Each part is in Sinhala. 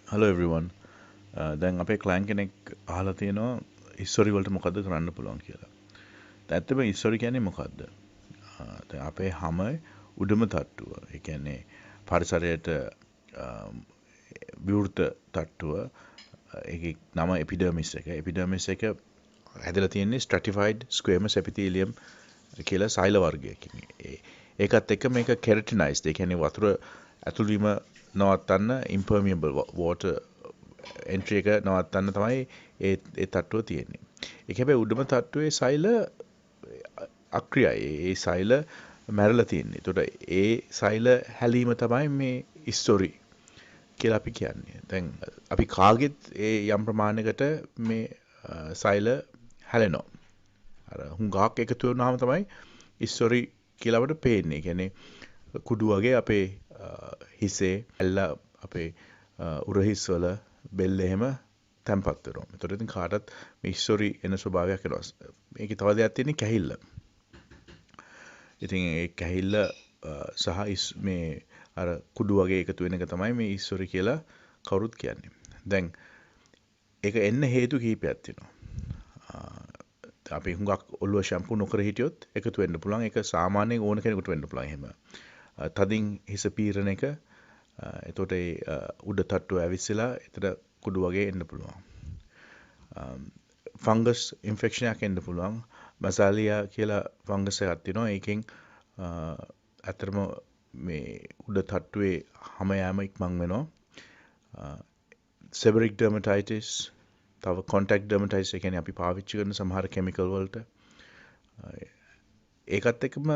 Hello everyone. දැන් අපේ ක්ලයන්ට් කෙනෙක් අහලා තියෙනවා හිස්ටරි වලට මොකද්ද කරන්න පුළුවන් කියලා. දැන් ඇත්තටම හිස්ටරි කියන්නේ මොකද්ද? දැන් අපේ හැම උඩම තට්ටුව. ඒ කියන්නේ පරිසරයට විවෘත තට්ටුව. ඒකේ නම එපිඩර්මිස් එක. එපිඩර්මිස් එක හැදලා තියෙන්නේ ස්ට්‍රැටිෆයිඩ් ස්ක්වේමස් එපිතීලියම් කියලා සෛල වර්ගයකින්. ඒකත් එක්ක මේක කෙරටිනයිස්ඩ්. ඒ කියන්නේ වතුර ඇතුල් වීම නවත්තන්න ඉම්පර්මියබල් වෝටර් එන්ට්‍රි එක නවත්තන්න තමයි ඒ තට්ටුව තියෙන්නේ. ඒක හැබැයි උඩම තට්ටුවේ සෛල අක්‍රියයි. ඒ සෛල මැරලා තියෙන්නේ. ඒතකොට ඒ සෛල හැලීම තමයි මේ ස්ටෝරි කියලා අපි කියන්නේ. දැන් අපි කාගෙත් ඒ යම් ප්‍රමාණයකට මේ සෛල හැලෙනවා. අර හුඟක් එකතු වුණාම තමයි ස්ටෝරි කියලා අපිට පේන්නේ. ඒ කියන්නේ කුඩු වගේ අපේ හිසේ ඇල්ල අපේ උරහිස් වල බෙල්ල එහෙම තැම්පත් වෙනවා. ඒතකොට ඉතින් කාටත් මේ හිස්ටරි එන ස්වභාවයක් එනවා. මේකේ තව දෙයක් තියෙන්නේ කැහිල්ල. ඉතින් ඒ කැහිල්ල සහ මේ අර කුඩු වගේ එකතු වෙන එක තමයි මේ හිස්ටරි කියලා කවුරුත් කියන්නේ. දැන් ඒක එන්න හේතු කිහිපයක් තියෙනවා. අපි හුඟක් ඔළුව ෂැම්පු නොකර හිටියොත් එකතු වෙන්න පුළුවන්. ඒක සාමාන්‍යයෙන් ඕන කෙනෙකුට වෙන්න පුළුවන් එහෙම. තදින් හිස පීරන එක එතකොට ඒ උඩ තට්ටුව ඇවිස්සලා එතන කුඩු වගේ එන්න පුළුවන්. ෆංගස් ඉන්ෆෙක්ෂන් එකක් එන්න පුළුවන්. මසාලියා කියලා ෆංගස් එකක් තියෙනවා. ඒකෙන් අතරම මේ උඩ තට්ටුවේ හැම යාම ඉක්මන් වෙනවා. සෙබරික් ඩර්මටයිටිස්, තව කොන්ටැක්ට් ඩර්මටයිටිස්, ඒ කියන්නේ අපි පාවිච්චි කරන සමහර කෙමිකල් වලට ඒකත් එක්කම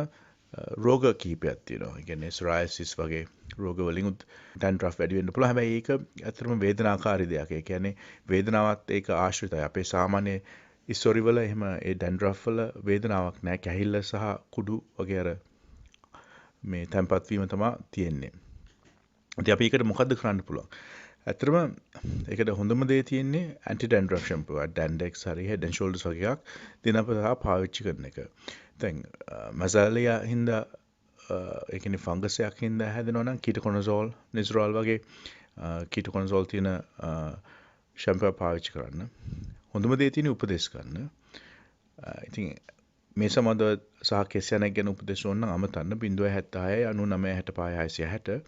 රෝග කිහිපයක් තියෙනවා. ඒ කියන්නේ සොරයිසිස් වගේ රෝග වලින් ඩැන්ඩ්‍රෆ් වැඩි වෙන්න පුළුවන්. හැබැයි ඒක ඇත්තටම වේදනාකාරී දෙයක්. ඒ කියන්නේ වේදනාවත් ඒක ආශ්‍රිතයි. අපේ සාමාන්‍ය හිස්ටරි වල එහෙම ඒ ඩැන්ඩ්‍රෆ් වල වේදනාවක් නැහැ. කැහිල්ල සහ කුඩු වගේ අර මේ තැම්පත් වීම තමයි තියෙන්නේ. ඉතින් අපි ඒකට මොකද්ද කරන්න පුළුවන්? ඇත්තටම ඒකට හොඳම දේ තියෙන්නේ ඇන්ටි ඩැන්ඩ්‍රෆ් ෂැම්පූ. ඩැන්ඩෙක්ස් හරි හෙඩ් ඇන්ඩ් ෂෝල්ඩර්ස් වගේ එකක් දිනපතා පාවිච්චි කරන එක. දැන් මසාලියා හින්දා ඒ කියන්නේ ෆංගස් එකක් හින්දා හැදෙනවා නම් කීටකොනසෝල්, නිසරෝල් වගේ කීටකොනසෝල් තියෙන ෂැම්පූ පාවිච්චි කරන්න. හොඳම දේ තියෙන්නේ උපදෙස් ගන්න. ඉතින් මේ සම්බන්ධව සහ කෙස්යනක් ගැන උපදෙස් ඕන නම් අමතන්න 076 99 65 660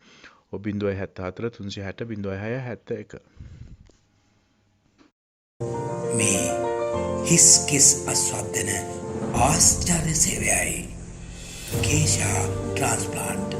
074 360 0671. මේ හිස් කිස් අස්වද්දන ආශ්චර්ය සේවයයි කේෂා ට්‍රාන්ස්ප්ලාන්ට්